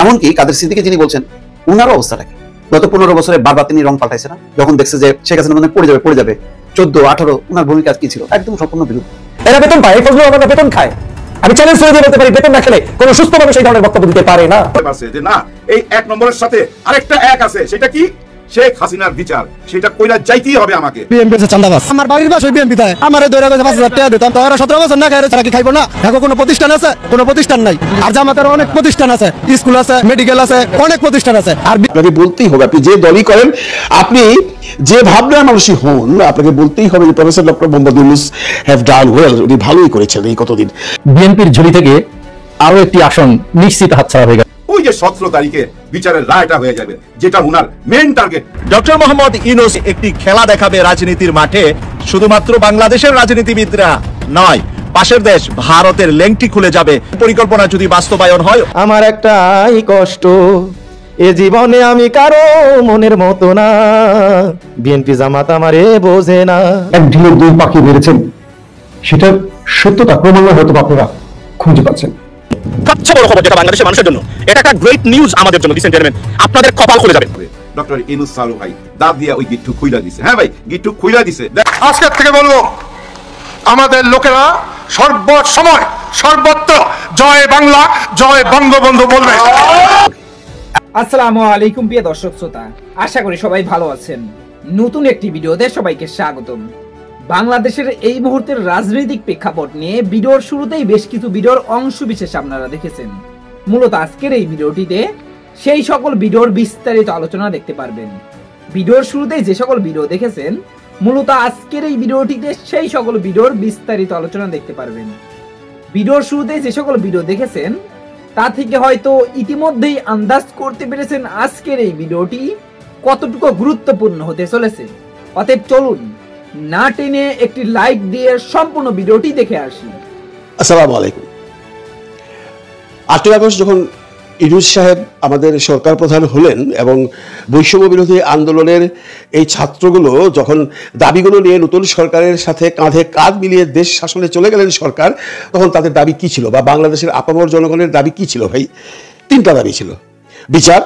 এমনকি কাদের সিদ্দিকী যিনি বলছেন উনারও অবস্থাটা কি? গত 15 বছরে বারবার তিনি রং পাল্টাইছে না? যখন দেখছে যে শেখ হাসিনা মানে পড়ে যাবে 14, 18 উনার ভূমিকা কি ছিল? একদম সম্পূর্ণ বিরুদ্ধ। এরা বেতন পায়, ফজলুর রহমান বেতন খায়। আমি চ্যালেঞ্জ করে দিয়ে বলতে পারি, বেতন না খেলে কোনো সুস্থ মানুষ এই ধরনের বক্তব্য দিতে পারে না। যে না, এই 1 নম্বরের সাথে আরেকটা 1 আছে, সেটা কি? শেখ হাসিনার বিচার, সেটা কইরা যাইতেই হবে আমাকে। বিএনপির চাঁদাবাজ, আমার বাড়ির পাশে বিএনপি তাই আমারে দৌড়া গেছে 5000 টাকা দিতাম, তো এরা 17 বছর না খায় ছাড়া কি খাইবো না? এখন কোনো প্রতিষ্ঠান আছে? কোনো প্রতিষ্ঠান নাই। আর জামাতের অনেক প্রতিষ্ঠান আছে, স্কুল আছে, মেডিকেল আছে, অনেক প্রতিষ্ঠান আছে। আর আপনাকে বলতেই হবে, আপনি যে দলই করেন, আপনি যে ভাবনার মানুষই হন, আপনাকে বলতেই হবে যে professor doctor Mohammad Yunus have done well, উনি ভালোই করেছেন এই কতদিন। বিএনপির ঝুলি থেকে আরো একটি আসন নিশ্চিত হাতছাড়া হয়ে গেল। ওই যে 17 তারিখে বিচারের রায়টা হয়ে যাবে, যেটা উনার main target. Doctor Mohammad Yunus একটি খেলা দেখাবে রাজনীতির মাঠে, শুধুমাত্র বাংলাদেশের রাজনীতিবিদরা নয়, পাশের দেশ ভারতের লেংটি খুলে যাবে পরিকল্পনা যদি বাস্তবায়ন হয়। আমার একটাই কষ্ট, এ জীবনে আমি কারো মনের মতো না, বিএনপি জামাত আমারে বোঝে না। এক ঢিলে 2 পাখি মেরেছেন, সেটার সত্যতা ক্রমান্বয়ে হয়তো আপনারা খুঁজে পাচ্ছেন। সবচেয়ে বড় খবর যেটা বাংলাদেশের মানুষের জন্য, এটা একটা গ্রেট নিউজ আমাদের জন্য, লিসেন জেন্টলম্যান, আপনাদের কপাল খুলে যাবে। ডক্টর ইউনূস সালু ভাই দাঁত দিয়ে ওই গিট্টু খুইলা দিছে। হ্যাঁ ভাই, গিট্টু খুইলা দিছে। আজকের থেকে বলবো, আমাদের লোকেরা সর্বসময় সর্বত্র জয় বাংলা, জয় বঙ্গবন্ধু বলবে। আসসালামু আলাইকুম প্রিয় দর্শক শ্রোতা, আশা করি সবাই ভালো আছেন। নতুন একটি ভিডিওতে সবাইকে স্বাগতম। বাংলাদেশের এই মুহূর্তের রাজনৈতিক প্রেক্ষাপট নিয়ে ভিডিওর শুরুতেই বেশ কিছু ভিডিওর অংশ বিশেষ আপনারা দেখেছেন। মূলত আজকের এই ভিডিওটিতে সেই সকল ভিডিওর বিস্তারিত আলোচনা দেখতে পারবেন। ভিডিওর শুরুতেই যে সকল ভিডিও দেখেছেন, মূলত আজকের এই ভিডিওটিতে সেই সকল ভিডিওর বিস্তারিত আলোচনা দেখতে পারবেন। ভিডিওর শুরুতেই যে সকল ভিডিও দেখেছেন তা থেকে হয়তো ইতিমধ্যেই আন্দাজ করতে পেরেছেন আজকের এই ভিডিওটি কতটুকু গুরুত্বপূর্ণ হতে চলেছে। অতএব চলুন না টেনে একটি লাইক দিয়ে সম্পূর্ণ ভিডিওটি দেখে আসি। আসসালামু আলাইকুম। 8ই আগস্ট যখন ইউনূস সাহেব আমাদের সরকার প্রধান হলেন এবং বৈষম্য বিরোধী আন্দোলনের এই ছাত্রগুলো যখন দাবিগুলো নিয়ে নতুন সরকারের সাথে কাঁধে কাঁধ মিলিয়ে দেশ শাসনে চলে গেলেন সরকার, তখন তাদের দাবি কি ছিল বা বাংলাদেশের আপামর জনগণের দাবি কি ছিল? ভাই, 3টা দাবি ছিল: বিচার,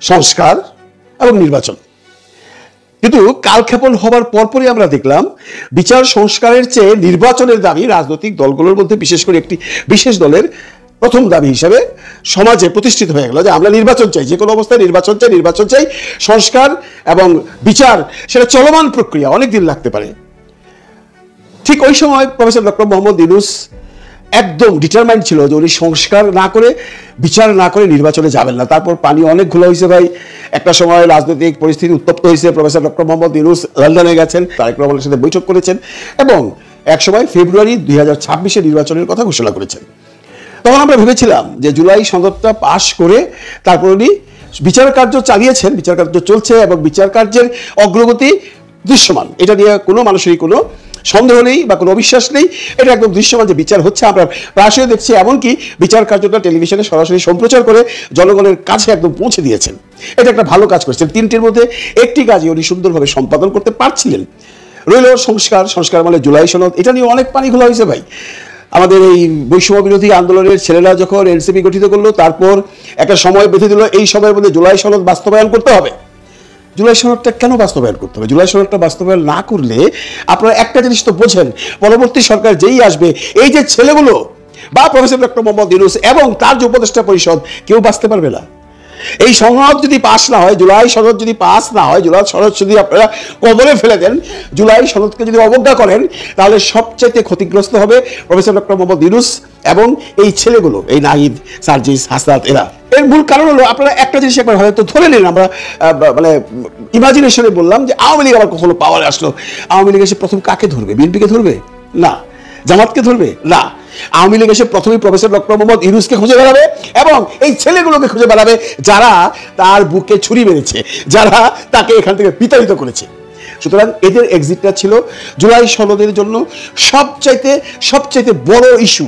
সংস্কার এবং নির্বাচন। কিন্তু কালক্ষেপণ হবার পরপরই আমরা দেখলাম বিচার সংস্কারের চেয়ে নির্বাচনের দাবি রাজনৈতিক দলগুলোর মধ্যে, বিশেষ করে একটি বিশেষ দলের প্রথম দাবি হিসেবে সমাজে প্রতিষ্ঠিত হয়ে গেল যে আমরা নির্বাচন চাই, যে কোনো অবস্থায় নির্বাচন চাই। সংস্কার এবং বিচার সেটা চলমান প্রক্রিয়া, অনেক দিন লাগতে পারে। ঠিক ওই সময় প্রফেসর ডক্টর মোহাম্মদ ইউনূস একদম ডিটারমাইন্ড ছিল যে উনি সংস্কার না করে, বিচার না করে নির্বাচনে যাবেন না। তারপর পানি অনেক ঘোলা হয়েছে ভাই। একটা সময় রাজনৈতিক পরিস্থিতি উত্তপ্ত হয়েছে, প্রফেসর ডক্টর মোহাম্মদ ইউনূস লন্ডনে গেছেন, তারেক রহমানের সাথে বৈঠক করেছেন এবং একসময় ফেব্রুয়ারি 2026 নির্বাচনের কথা ঘোষণা করেছেন। তখন আমরা ভেবেছিলাম যে জুলাই সনদটা পাশ করে তারপর উনি বিচার কার্য চালিয়েছেন, বিচার কার্য চলছে এবং বিচার কার্যের অগ্রগতি দৃশ্যমান, এটা নিয়ে কোনো মানুষেরই কোনো সন্দেহ নেই বা কোনো অবিশ্বাস নেই। এটা একদম দৃশ্যমান যে বিচার হচ্ছে, আমরা প্রায়শই দেখছি। এমনকি বিচার কার্যটা টেলিভিশনে সরাসরি সম্প্রচার করে জনগণের কাছে একদম পৌঁছে দিয়েছেন। এটা একটা ভালো কাজ করেছেন। 3টির মধ্যে একটি কাজই উনি সুন্দরভাবে সম্পাদন করতে পারছিলেন। রইল সংস্কার মানে জুলাই সনদ, এটা নিয়ে অনেক পানি ঘোলা হয়েছে ভাই। আমাদের এই বৈষম্য বিরোধী আন্দোলনের ছেলেরা যখন এনসিপি গঠিত করলো, তারপর একটা সময় বেঁধে দিল এই সময়ের মধ্যে জুলাই সনদ বাস্তবায়ন করতে হবে। জুলাই সনদটা কেন বাস্তবায়ন করতে হবে? জুলাই সনদটা বাস্তবায়ন না করলে আপনারা একটা জিনিস তো বোঝেন, পরবর্তী সরকার যেই আসবে, এই যে ছেলেগুলো বা প্রফেসর ডক্টর মোহাম্মদ ইউনূস এবং তার যে উপদেষ্টা পরিষদ, কেউ বাঁচতে পারবে না। এই সনদ যদি পাস না হয়, জুলাই সনদ যদি পাস না হয়, জুলাই সনদ যদি আপনারা কবলে ফেলে দেন, জুলাই সনদকে যদি অবজ্ঞা করেন, তাহলে সবচাইতে ক্ষতিগ্রস্ত হবে প্রফেসর ডক্টর মোহাম্মদ ইউনূস এবং এই ছেলেগুলো, এই নাহিদ, সার্জিস, হাসনাত, এরা। এর মূল কারণ হলো আপনারা একটা জিনিস একবার হয়তো ধরে নিন, আমরা মানে ইমাজিনেশনে বললাম যে আওয়ামী লীগ আবার কখনো পাওয়ারে আসলো, আওয়ামী লীগ এসে প্রথম কাকে ধরবে? বিএনপিকে ধরবে না, জামাতকে ধরবে না। আওয়ামী লীগ এসে প্রথমেই প্রফেসর ডক্টর মোহাম্মদ ইউনূসকে খুঁজে বেড়াবে এবং এই ছেলেগুলোকে খুঁজে বেড়াবে যারা তার বুকে ছুরি মেরেছে, যারা তাকে এখান থেকে বিতাড়িত করেছে। সুতরাং এদের এক্সিটটা ছিল জুলাই সনদের জন্য সবচাইতে বড় ইস্যু।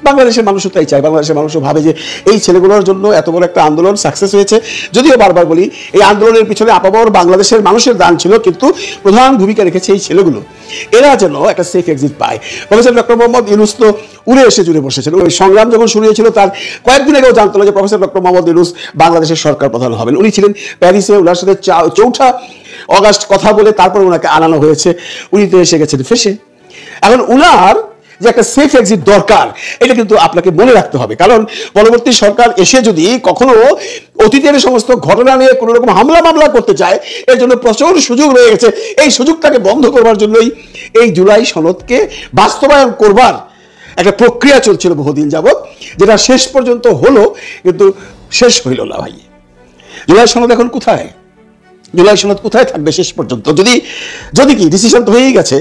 বাংলাদেশের মানুষও তাই চায়। বাংলাদেশের মানুষও ভাবে যে এই ছেলেগুলোর জন্য এত বড় একটা আন্দোলন সাকসেস হয়েছে। যদিও বারবার বলি এই আন্দোলনের পিছনে আপামর বাংলাদেশের মানুষের দান ছিল, কিন্তু প্রধান ভূমিকা রেখেছে এই ছেলেগুলো। এরা যেন একটা সেফ এক্সিট পায়। প্রফেসর ডক্টর মোহাম্মদ ইউনূস তো উড়ে এসে জুড়ে বসেছেন। ওই সংগ্রাম যখন শুরু হয়েছিল তার কয়েকদিন আগেও জানতো না যে প্রফেসর ডক্টর মোহাম্মদ ইউনূস বাংলাদেশের সরকার প্রধান হবেন। উনি ছিলেন প্যারিসে, ওনার সাথে 4 অগাস্ট কথা বলে তারপর ওনাকে আনানো হয়েছে। উনি তো এসে গেছেন ফেসে। এখন উনার যে একটা সেফ এক্সিট দরকার, এটা কিন্তু আপনাকে মনে রাখতে হবে। কারণ পরবর্তী সরকার এসে যদি কখনো অতীতের সমস্ত ঘটনা নিয়ে কোনো রকম হামলা মামলা করতে চায়, এর জন্য প্রচুর সুযোগ রয়ে গেছে। এই সুযোগটাকে বন্ধ করবার জন্যই এই জুলাই সনদকে বাস্তবায়ন করবার একটা প্রক্রিয়া চলছিল বহুদিন যাবৎ, যেটা শেষ পর্যন্ত হলো, কিন্তু শেষ হইল না ভাই। জুলাই সনদ এখন কোথায়? জুলাই সনদ কোথায় থাকবে শেষ পর্যন্ত? যদি কি ডিসিশন তো হয়েই গেছে,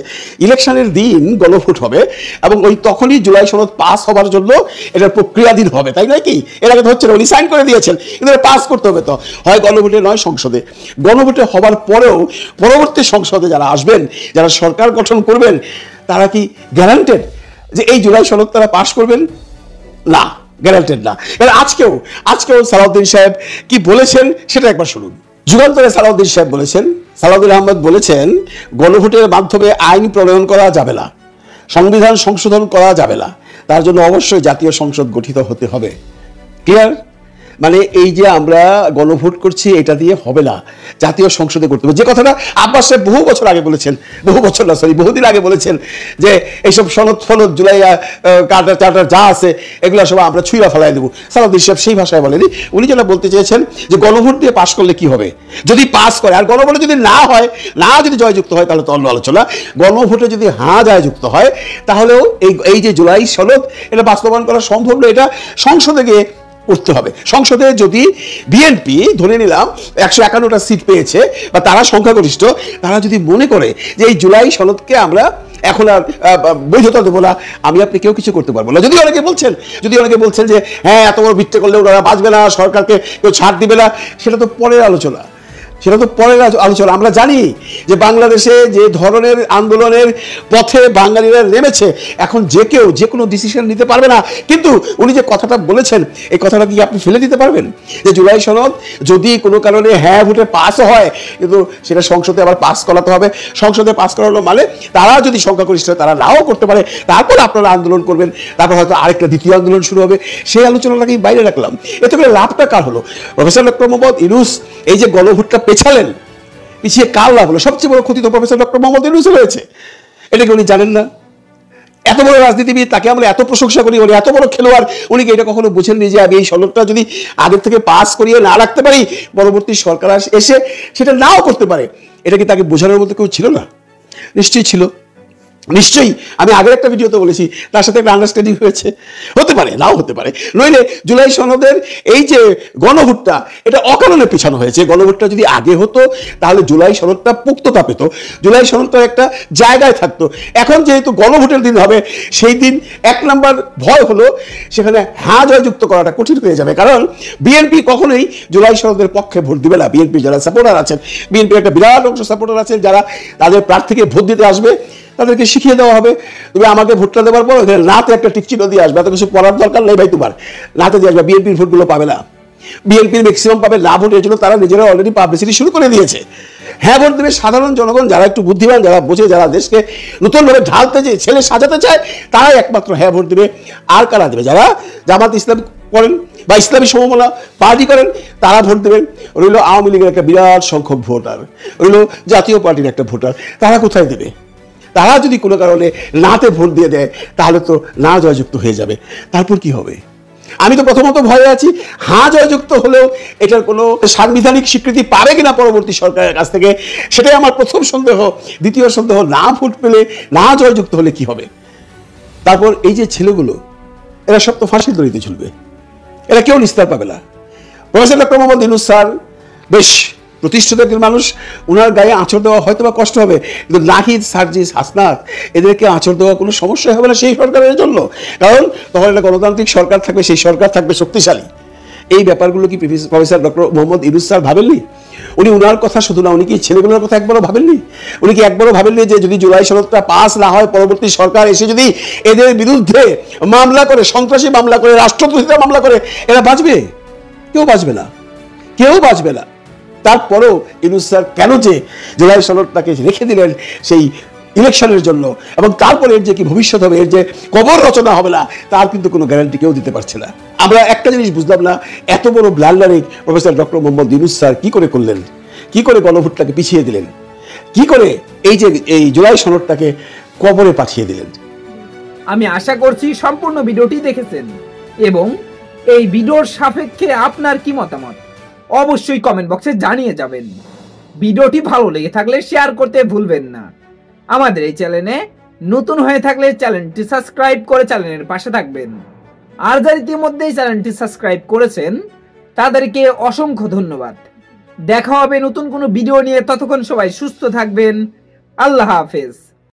ইলেকশনের দিন গণভোট হবে এবং ওই তখনই জুলাই সনদ পাস হবার জন্য এটার প্রক্রিয়াধীন হবে, তাই নয় কি? এর আগে তো হচ্ছে না, উনি সাইন করে দিয়েছেন, কিন্তু এটা পাস করতে হবে তো হয় গণভোটে নয় সংসদে। গণভোটে হবার পরেও পরবর্তী সংসদে যারা আসবেন, যারা সরকার গঠন করবেন, তারা কি গ্যারান্টেড যে এই জুলাই সনদ তারা পাস করবেন? না, গ্যারান্টেড না। আজকেও সালাউদ্দিন সাহেব কি বলেছেন সেটা একবার শুনুন। যুগান্তরে সালাউদ্দিন সাহেব বলেছেন, সালাউদ্দিন আহমেদ বলেছেন, গণভোটের মাধ্যমে আইন প্রণয়ন করা যাবে না, সংবিধান সংশোধন করা যাবে না, তার জন্য অবশ্যই জাতীয় সংসদ গঠিত হতে হবে। ক্লিয়ার? মানে এই যে আমরা গণভোট করছি এটা দিয়ে হবে না, জাতীয় সংসদে করতে হবে। যে কথাটা আব্বাস সাহেব বহুদিন আগে বলেছেন যে এইসব সনদ ফনদ জুলাই চার্টার যা আছে এগুলো সব আমরা ছুঁড়া ফেলাই দেবো। সালাউদ্দিন সাহেব সেই ভাষায় বলেনি। উনি যেটা বলতে চেয়েছেন যে গণভোট দিয়ে পাশ করলে কি হবে, যদি পাস করে, আর গণভোটে যদি না হয়, না যদি জয়যুক্ত হয় তাহলে তো অন্য আলোচনা। গণভোটে যদি জয়যুক্ত হয় তাহলেও এই যে জুলাই সনদ এটা বাস্তবায়ন করা সম্ভব নয়। এটা সংসদে গিয়ে করতে হবে। সংসদে যদি বিএনপি ধরে নিলাম 151টা সিট পেয়েছে বা তারা সংখ্যাগরিষ্ঠ, তারা যদি মনে করে যে এই জুলাই সনদকে আমরা এখন আর বৈধতা দেবো না, আমি আপনি কেউ কিছু করতে পারবো না। যদি অনেকে বলছেন যে হ্যাঁ এত বড় ভিত্তি করলে ওরা বাঁচবে না, সরকারকে কেউ ছাড় দিবে না, সেটা তো পরের আলোচনা। আমরা জানি যে বাংলাদেশে যে ধরনের আন্দোলনের পথে বাঙালিরা নেমেছে, এখন যে কোনো ডিসিশন নিতে পারবে না। কিন্তু উনি যে কথাটা বলেছেন, এই কথাটা কি আপনি ফেলে দিতে পারবেন? যে জুলাই সনদ যদি কোনো কারণে হ্যাঁ ভোটে পাসও হয়, কিন্তু সেটা সংসদে আবার পাস করাতে হবে। সংসদে পাস করানো মানে তারা যদি সংখ্যাগরিষ্ঠ তারা নাও করতে পারে, তারপর আপনারা আন্দোলন করবেন, তারপর হয়তো আরেকটা দ্বিতীয় আন্দোলন শুরু হবে। সেই আলোচনাটাকেই বাইরে রাখলাম। এতে করে লাভটা কার হলো? প্রফেসর ডক্টর মোহাম্মদ ইউনূস এই যে গণভোটটা পেছালেন, পিছিয়ে কার লাভ হলো? সবচেয়ে বড় ক্ষতি তো প্রফেসর ডক্টর মোহাম্মদ ইউনূসের হয়েছে। এটা কি উনি জানেন না? এত বড় রাজনীতিবিদ, তাকে আমরা এত প্রশংসা করি, উনি এত বড় খেলোয়াড়, উনি কি এটা কখনো বুঝেননি যে আমি এই সনদটা যদি আগের থেকে পাস করিয়ে না রাখতে পারি, পরবর্তী সরকার এসে সেটা নাও করতে পারে? এটা কি তাকে বোঝানোর মতো কেউ ছিল না? নিশ্চয়ই ছিল, নিশ্চয়ই। আমি আগের একটা ভিডিওতে বলেছি তার সাথে একটা আন্ডারস্ট্যান্ডিং হয়েছে, হতে পারে নাও হতে পারে। নইলে জুলাই সনদের এই যে গণভোটটা, এটা অকারণে পিছানো হয়েছে। গণভোটটা যদি আগে হতো তাহলে জুলাই সনদটা পুক্ততা পেত, জুলাই সনদটা একটা জায়গায় থাকতো। এখন যেহেতু গণভোটের দিন হবে, সেই দিন 1 নম্বর ভয় হলো সেখানে জয়যুক্ত করাটা কঠিন হয়ে যাবে। কারণ বিএনপি কখনোই জুলাই সনদের পক্ষে ভোট দিবে না। বিএনপি যারা সাপোর্টার আছেন, বিএনপির একটা বিরাট অংশ সাপোর্টার আছেন যারা তাদের প্রার্থীকে ভোট দিতে আসবে, তাদেরকে শিখিয়ে দেওয়া হবে, তুমি আমাকে ভোটটা দেওয়ার পর নাতে একটা টিকচিহ্ন দিয়ে আসবে, এত কিছু পড়ার দরকার নেই ভাই, তোমার নাতে দিয়ে আসবে। বিএনপির ভোটগুলো পাবে না, বিএনপির ম্যাক্সিমাম পাবে না ভোট। এর জন্য তারা নিজেরা অলরেডি পাবলিসিটি শুরু করে দিয়েছে। হ্যাঁ ভোট দেবে সাধারণ জনগণ, যারা একটু বুদ্ধিমান, যারা বোঝে, যারা দেশকে নতুনভাবে ঢালতে চায়, ছেলে সাজাতে চায়, তারাই একমাত্র হ্যাঁ ভোট দেবে। আর কারা দেবে? যারা জামাত ইসলাম করেন বা ইসলামী সমমনা পার্টি করেন, তারা ভোট দেবেন। রইল আওয়ামী লীগের একটা বিরাট সংখ্যক ভোটার, রইল জাতীয় পার্টির একটা ভোটার, তারা কোথায় দেবে? তারা যদি কোনো কারণে নাতে ভোট দিয়ে দেয় তাহলে তো না জয়যুক্ত হয়ে যাবে। তারপর কি হবে? আমি তো প্রথমত ভয়ে আছি, জয়যুক্ত হলেও এটার কোনো সাংবিধানিক স্বীকৃতি পাবে কিনা পরবর্তী সরকারের কাছ থেকে, সেটাই আমার প্রথম সন্দেহ। দ্বিতীয় সন্দেহ, না ভোট পেলে, না জয়যুক্ত হলে কি হবে? তারপর এই যে ছেলেগুলো, এরা সব তো ফাঁসির দড়িতে ঝুলবে, এরা কেউ নিস্তার পাবে না। Professor doctor Mohammad Yunus sir বেশ প্রতিষ্ঠিত একজন মানুষ, ওনার গায়ে আঁচড় দেওয়া হয়তো বা কষ্ট হবে, কিন্তু নাহিদ, সার্জিস, হাসনাত এদেরকে আঁচড় দেওয়া কোনো সমস্যা হবে না সেই সরকারের জন্য। কারণ তখন একটা গণতান্ত্রিক সরকার থাকবে, সেই সরকার থাকবে শক্তিশালী। এই ব্যাপারগুলো কি professor doctor Mohammad Yunus sir ভাবেননি? উনি উনার কথা শুধু না, উনি কি ছেলেগুলোর কথা একবারও ভাবেননি? উনি কি একবারও ভাবেননি যে যদি জুলাই সনদটা পাস না হয়, পরবর্তী সরকার এসে যদি এদের বিরুদ্ধে মামলা করে, সন্ত্রাসী মামলা করে, রাষ্ট্রদ্রোহিতা মামলা করে, এরা বাঁচবে? কেউ বাঁচবে না, কেউ বাঁচবে না। তারপরেও ইউনূস স্যার কেন যে জুলাই সনদটাকে রেখে দিলেন সেই ইলেকশনের জন্য, এবং তারপরে এর যে কি ভবিষ্যৎ হবে, এর যে কবর রচনা হবে না, তার কিন্তু কোনো গ্যারান্টি কেউ দিতে পারছে না। আমরা একটা জিনিস বুঝলাম না, এত বড় blundering professor doctor Mohammad Yunus sir কি করে করলেন, কি করে গণভোটটাকে পিছিয়ে দিলেন, কি করে এই জুলাই সনদটাকে কবরে পাঠিয়ে দিলেন। আমি আশা করছি সম্পূর্ণ ভিডিওটি দেখেছেন এবং এই ভিডিওর সাপেক্ষে আপনার কি মতামত অবশ্যই কমেন্ট বক্সে জানিয়ে যাবেন। ভিডিওটি ভালো লেগে থাকলে শেয়ার করতে ভুলবেন না। আমাদের এই চ্যানেলে নতুন হয়ে থাকলে চ্যানেলটি সাবস্ক্রাইব করে চ্যানেলের পাশে থাকবেন। আর যারা ইতিমধ্যেই চ্যানেলটি সাবস্ক্রাইব করেছেন তাদেরকে অসংখ্য ধন্যবাদ। দেখা হবে নতুন কোনো ভিডিও নিয়ে, ততক্ষণ সবাই সুস্থ থাকবেন। আল্লাহ হাফেজ।